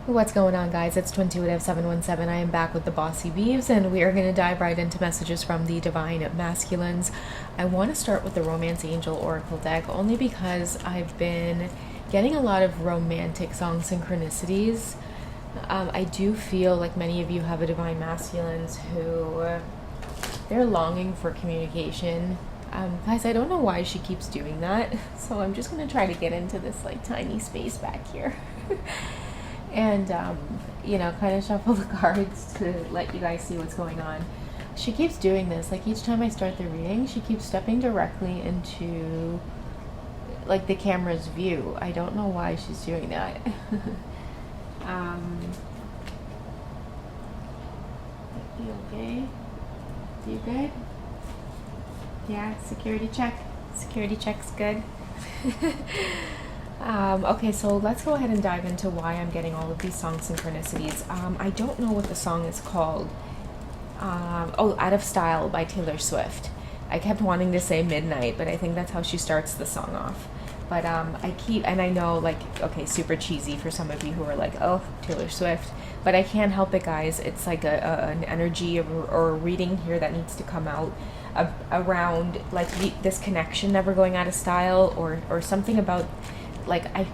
What's going on, guys? It's Twintuitive717. I am back with the Bossy Beeves, and we are going to dive right into messages from the Divine Masculines. I want to start with the Romance Angel Oracle deck only because I've been getting a lot of romantic song synchronicities. I do feel like many of you have a Divine Masculines who they're longing for communication. Guys, I don't know why she keeps doing that, so I'm just going to try to get into this like tiny space back here. And, kind of shuffle the cards to let you guys see what's going on. She keeps doing this. Like, each time I start the reading, she keeps stepping directly into, like, the camera's view. I don't know why she's doing that. You okay? You good? Yeah, security check. Security check's good. Okay, so let's go ahead and dive into why I'm getting all of these song synchronicities. I don't know what the song is called. Out of Style by Taylor Swift. I kept wanting to say Midnight, but I think that's how she starts the song off. But I know, like, okay, super cheesy for some of you who are like, oh, Taylor Swift. But I can't help it, guys. It's like an energy or a reading here that needs to come out around, like, this connection never going out of style, or something about, like, a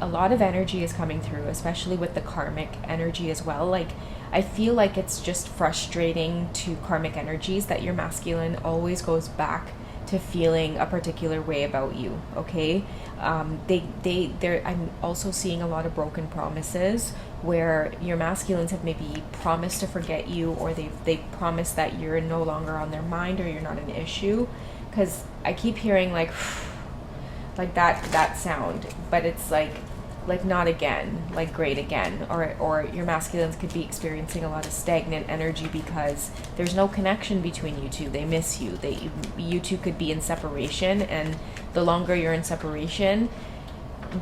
lot of energy is coming through, especially with the karmic energy as well. Like, I feel like it's just frustrating to karmic energies that your masculine always goes back to feeling a particular way about you. Okay, I'm also seeing a lot of broken promises where your masculines have maybe promised to forget you, or they promised that you're no longer on their mind, or you're not an issue. Because I keep hearing like that sound, but it's like not again, like great again, or your masculines could be experiencing a lot of stagnant energy because there's no connection between you two. They miss you. You two could be in separation, and the longer you're in separation,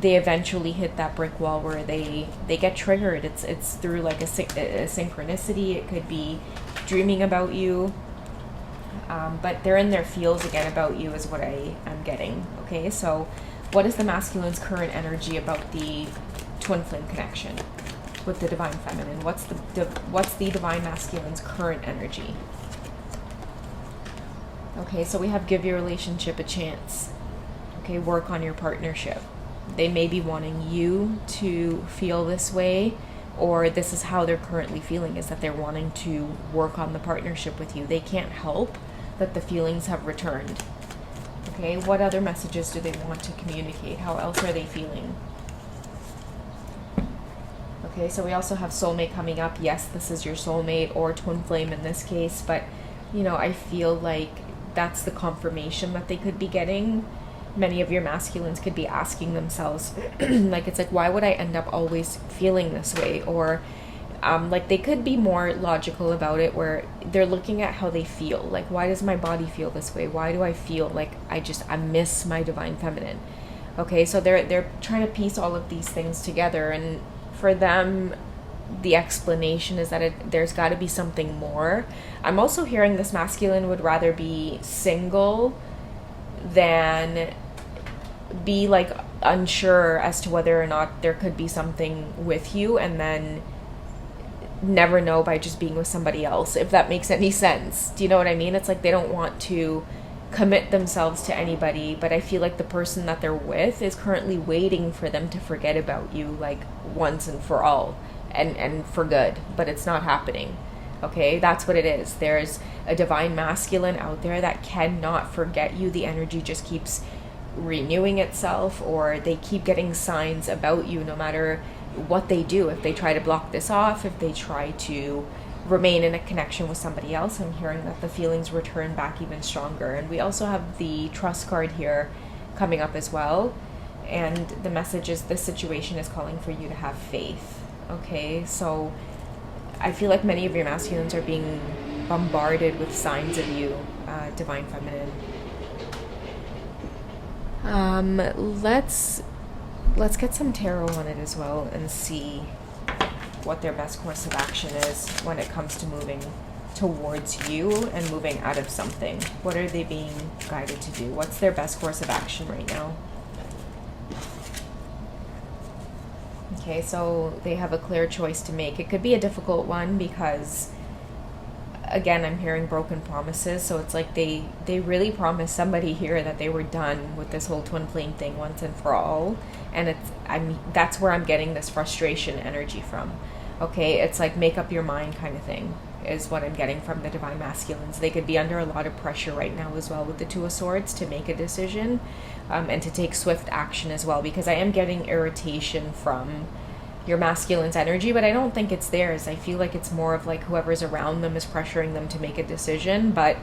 they eventually hit that brick wall where they get triggered. It's through like a synchronicity. It could be dreaming about you. But they're in their feels again about you is what I'm getting. Okay, so what is the masculine's current energy about the twin flame connection with the divine feminine? What's the divine masculine's current energy? Okay, so we have give your relationship a chance. Okay, work on your partnership. They may be wanting you to feel this way, or this is how they're currently feeling, is that they're wanting to work on the partnership with you. They can't help that the feelings have returned. Okay, what other messages do they want to communicate? How else are they feeling? Okay, so we also have soulmate coming up. Yes, this is your soulmate or twin flame in this case, but I feel like that's the confirmation that they could be getting. Many of your masculines could be asking themselves, like, it's like, why would I end up always feeling this way? Or like, they could be more logical about it, where they're looking at how they feel. Like, why does my body feel this way? Why do I feel like I miss my divine feminine? Okay, so they're trying to piece all of these things together, and for them, the explanation is that there's got to be something more. I'm also hearing this masculine would rather be single than be like unsure as to whether or not there could be something with you, and then never know by just being with somebody else, if that makes any sense. Do you know what I mean? It's like they don't want to commit themselves to anybody, but I feel like the person that they're with is currently waiting for them to forget about you, like, once and for all, and for good, but it's not happening. Okay, that's what it is. There's a divine masculine out there that cannot forget you. The energy just keeps renewing itself, or they keep getting signs about you no matter what they do. If they try to block this off, if they try to remain in a connection with somebody else, I'm hearing that the feelings return back even stronger. And we also have the trust card here coming up as well, and the message is this situation is calling for you to have faith. Okay, so I feel like many of your masculines are being bombarded with signs of you, divine feminine. Let's get some tarot on it as well and see what their best course of action is when it comes to moving towards you and moving out of something. What are they being guided to do? What's their best course of action right now? Okay, so they have a clear choice to make. It could be a difficult one because, again, I'm hearing broken promises. So it's like they really promised somebody here that they were done with this whole twin flame thing once and for all. And that's where I'm getting this frustration energy from. Okay, it's like make up your mind kind of thing is what I'm getting from the divine masculines. They could be under a lot of pressure right now as well with the Two of Swords to make a decision, and to take swift action as well, because I am getting irritation from your masculine's energy, but I don't think it's theirs. I feel like it's more of like whoever's around them is pressuring them to make a decision, but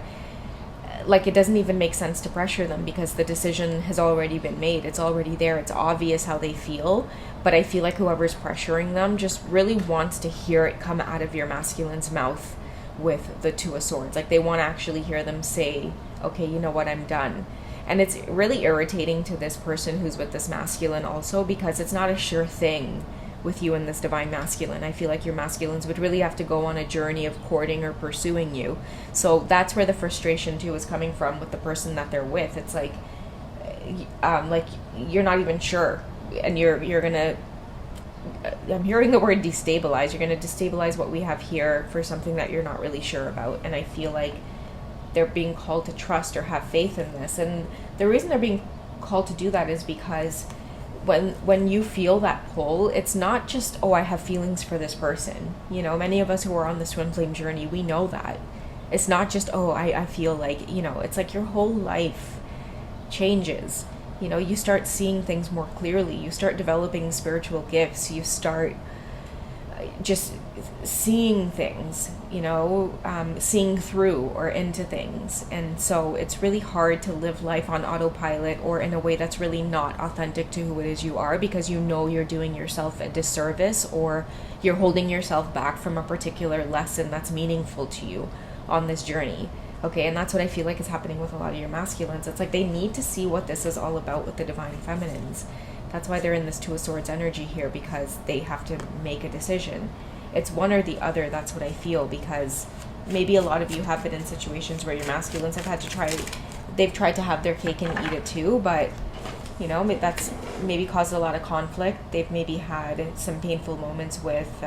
like it doesn't even make sense to pressure them because the decision has already been made. It's already there. It's obvious how they feel, but I feel like whoever's pressuring them just really wants to hear it come out of your masculine's mouth with the Two of Swords. Like they want to actually hear them say, okay, you know what, I'm done. And it's really irritating to this person who's with this masculine also, because it's not a sure thing with you and this divine masculine. I feel like your masculines would really have to go on a journey of courting or pursuing you. So that's where the frustration too is coming from with the person that they're with. It's like you're not even sure, and you're gonna, I'm hearing the word destabilize. You're gonna destabilize what we have here for something that you're not really sure about. And I feel like they're being called to trust or have faith in this. And the reason they're being called to do that is because when you feel that pull, it's not just, oh, I have feelings for this person. You know, many of us who are on the twin flame journey, we know that. It's not just, oh, I feel like, you know, it's like your whole life changes. You know, you start seeing things more clearly. You start developing spiritual gifts. You start just seeing things, you know, seeing through or into things. And so it's really hard to live life on autopilot or in a way that's really not authentic to who it is you are, because you know you're doing yourself a disservice or you're holding yourself back from a particular lesson that's meaningful to you on this journey. Okay, and that's what I feel like is happening with a lot of your masculines. It's like they need to see what this is all about with the divine feminines. That's why they're in this Two of Swords energy here, because they have to make a decision. It's one or the other. That's what I feel, because maybe a lot of you have been in situations where your masculines have had to they've tried to have their cake and eat it too, but you know, that's maybe caused a lot of conflict. They've maybe had some painful moments with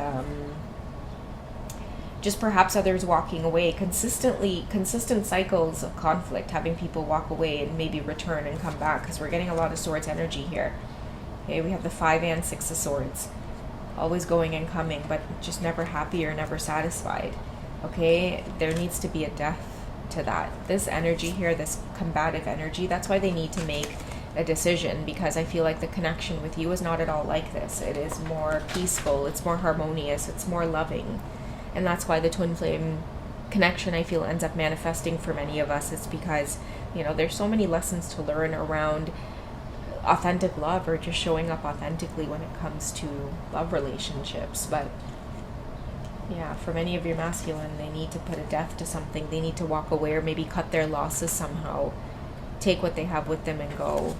just perhaps others walking away, consistent cycles of conflict, having people walk away and maybe return and come back, because we're getting a lot of Swords energy here. Okay, we have the 5 and 6 of Swords, always going and coming, but just never happy or never satisfied. Okay, there needs to be a death to that. This energy here, this combative energy, that's why they need to make a decision, because I feel like the connection with you is not at all like this. It is more peaceful, it's more harmonious, it's more loving. And that's why the twin flame connection, I feel, ends up manifesting for many of us. It's because, you know, there's so many lessons to learn around authentic love, or just showing up authentically when it comes to love relationships. But yeah, for many of your masculine, they need to put a death to something. They need to walk away, or maybe cut their losses somehow, take what they have with them and go,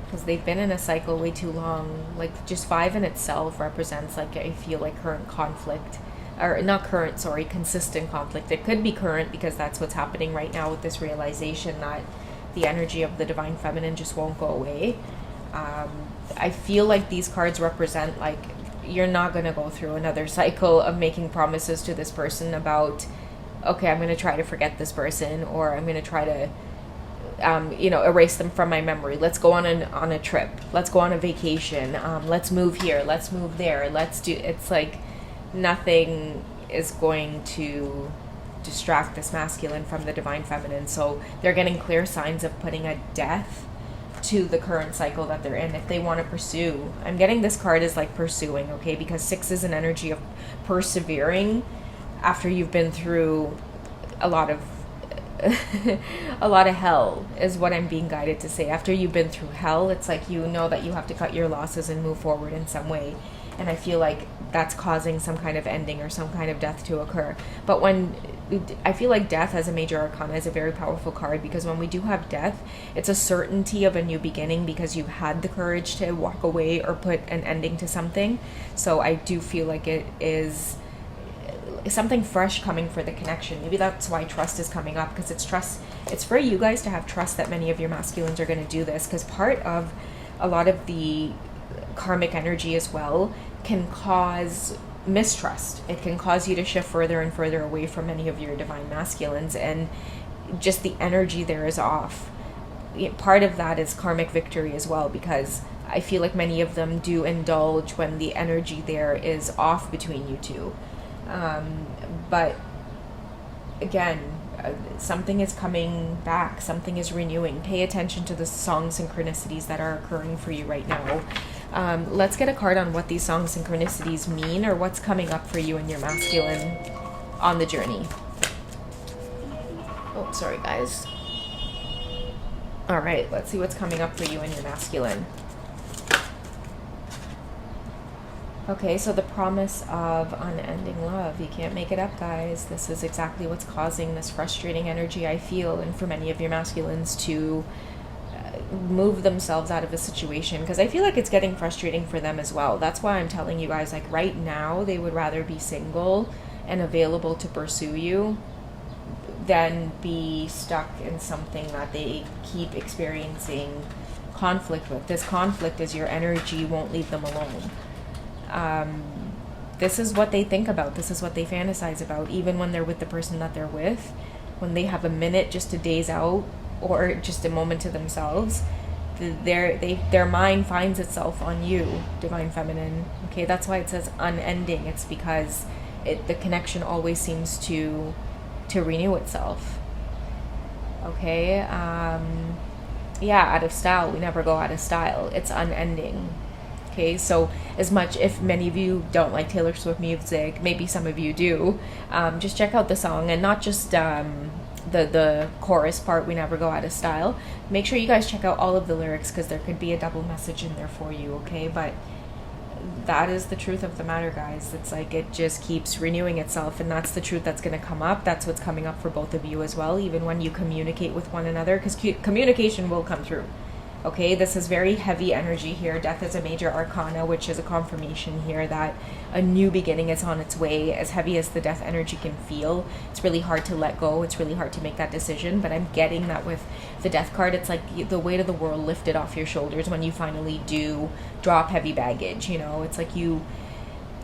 because they've been in a cycle way too long. Like just 5 in itself represents, like, I feel like current conflict, or not current, sorry, consistent conflict. It could be current because that's what's happening right now with this realization that the energy of the divine feminine just won't go away. I feel like these cards represent, like, you're not going to go through another cycle of making promises to this person about, okay, I'm going to try to forget this person, or I'm going to try to erase them from my memory. Let's go on a trip. Let's go on a vacation. Let's move here. Let's move there. It's like nothing is going to distract this masculine from the divine feminine. So they're getting clear signs of putting a death to the current cycle that they're in if they want to pursue. I'm getting this card as like pursuing, okay, because 6 is an energy of persevering after you've been through a lot of hell, is what I'm being guided to say. After you've been through hell, it's like you know that you have to cut your losses and move forward in some way. And I feel like that's causing some kind of ending or some kind of death to occur. But when I feel like death as a major arcana is a very powerful card, because when we do have death, it's a certainty of a new beginning, because you've had the courage to walk away or put an ending to something. So I do feel like it is something fresh coming for the connection. Maybe that's why trust is coming up, because it's trust. It's for you guys to have trust that many of your masculines are going to do this, because part of a lot of the karmic energy as well, can cause mistrust. It can cause you to shift further and further away from many of your divine masculines, and just the energy there is off. Part of that is karmic victory as well, because I feel like many of them do indulge when the energy there is off between you two. But again, something is coming back, something is renewing. Pay attention to the song synchronicities that are occurring for you right now. Let's get a card on what these song synchronicities mean, or what's coming up for you and your masculine on the journey. Oh, sorry guys. All right, let's see what's coming up for you and your masculine. Okay, so the promise of unending love. You can't make it up, guys. This is exactly what's causing this frustrating energy I feel, and for many of your masculines to move themselves out of a situation, because I feel like it's getting frustrating for them as well. That's why I'm telling you guys, like right now, they would rather be single and available to pursue you than be stuck in something that they keep experiencing conflict with. This conflict is your energy won't leave them alone. This is what they think about. This is what they fantasize about, even when they're with the person that they're with. When they have a minute just to daze out, or just a moment to themselves, their mind finds itself on you, divine feminine. Okay, that's why it says unending. It's because the connection always seems to renew itself. Okay, yeah, out of style. We never go out of style. It's unending. Okay, so as much, if many of you don't like Taylor Swift music, maybe some of you do, just check out the song, and not just the chorus part, we never go out of style. Make sure you guys check out all of the lyrics, because there could be a double message in there for you, okay? But that is the truth of the matter, guys. It's like it just keeps renewing itself, and that's the truth that's going to come up. That's what's coming up for both of you as well, even when you communicate with one another, because communication will come through. Okay, this is very heavy energy here. Death is a major arcana, which is a confirmation here that a new beginning is on its way. As heavy as the death energy can feel, it's really hard to let go. It's really hard to make that decision. But I'm getting that with the death card, it's like the weight of the world lifted off your shoulders when you finally do drop heavy baggage. You know, it's like you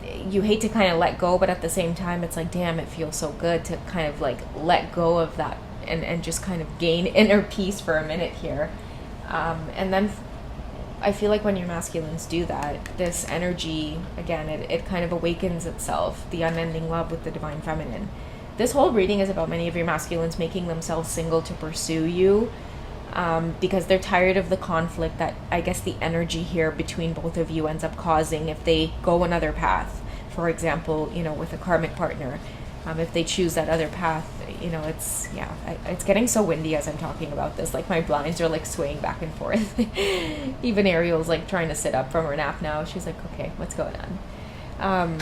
hate to kind of let go, but at the same time, it's like, damn, it feels so good to kind of like let go of that and just kind of gain inner peace for a minute here. And then I feel like when your masculines do that, this energy, again, it kind of awakens itself, the unending love with the divine feminine. This whole reading is about many of your masculines making themselves single to pursue you, because they're tired of the conflict that I guess the energy here between both of you ends up causing if they go another path. For example, you know, with a karmic partner, if they choose that other path, you know, it's getting so windy as I'm talking about this. Like my blinds are like swaying back and forth. Even Ariel's like trying to sit up from her nap now. She's like, okay, what's going on?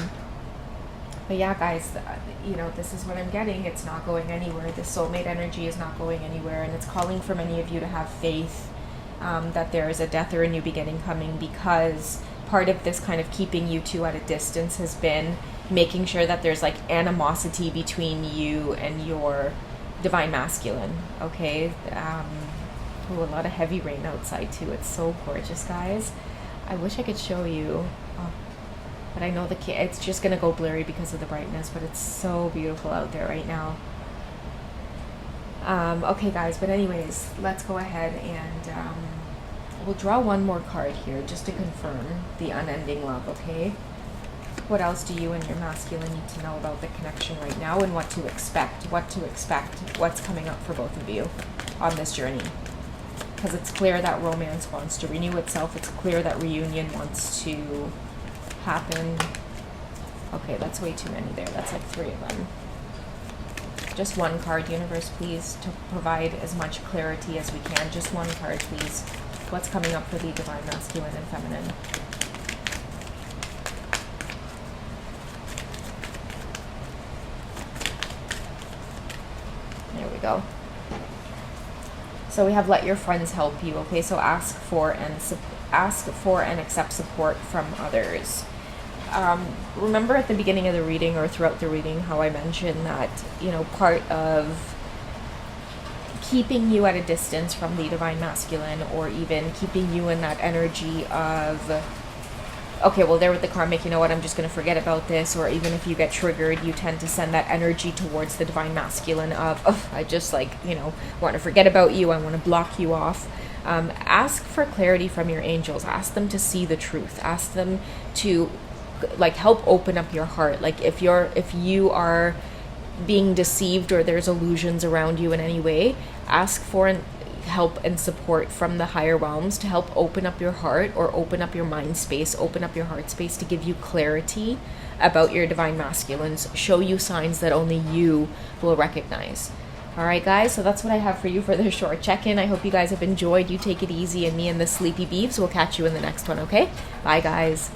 But yeah, guys, you know, this is what I'm getting. It's not going anywhere. The soulmate energy is not going anywhere, and it's calling for many of you to have faith that there is a death or a new beginning coming, because part of this kind of keeping you two at a distance has been making sure that there's like animosity between you and your divine masculine. Okay, ooh, a lot of heavy rain outside too. It's so gorgeous, guys. I wish I could show you, but I know it's just gonna go blurry because of the brightness, but it's so beautiful out there right now. Okay guys, but anyways, let's go ahead and we'll draw one more card here just to confirm the unending love. Okay, what else do you and your masculine need to know about the connection right now, and what to expect, what's coming up for both of you on this journey? Because it's clear that romance wants to renew itself. It's clear that reunion wants to happen. Okay, that's way too many there. That's like 3 of them. Just one card, universe, please, to provide as much clarity as we can. Just one card, please. What's coming up for the divine masculine and feminine? There we go. So we have let your friends help you. Okay, so ask for and accept support from others. Remember at the beginning of the reading or throughout the reading how I mentioned that, you know, part of keeping you at a distance from the divine masculine, or even keeping you in that energy of okay, well, they're with the karmic, you know what, I'm just going to forget about this. Or even if you get triggered, you tend to send that energy towards the divine masculine of, oh, I just like, you know, want to forget about you. I want to block you off. Ask for clarity from your angels. Ask them to see the truth. Ask them to like help open up your heart. Like if you are being deceived or there's illusions around you in any way, ask for help and support from the higher realms to help open up your heart or open up your mind space, open up your heart space to give you clarity about your divine masculines, show you signs that only you will recognize. All right, guys, so that's what I have for you for this short check-in. I hope you guys have enjoyed. You take it easy, and me and the Sleepy Beeves will catch you in the next one, okay? Bye, guys.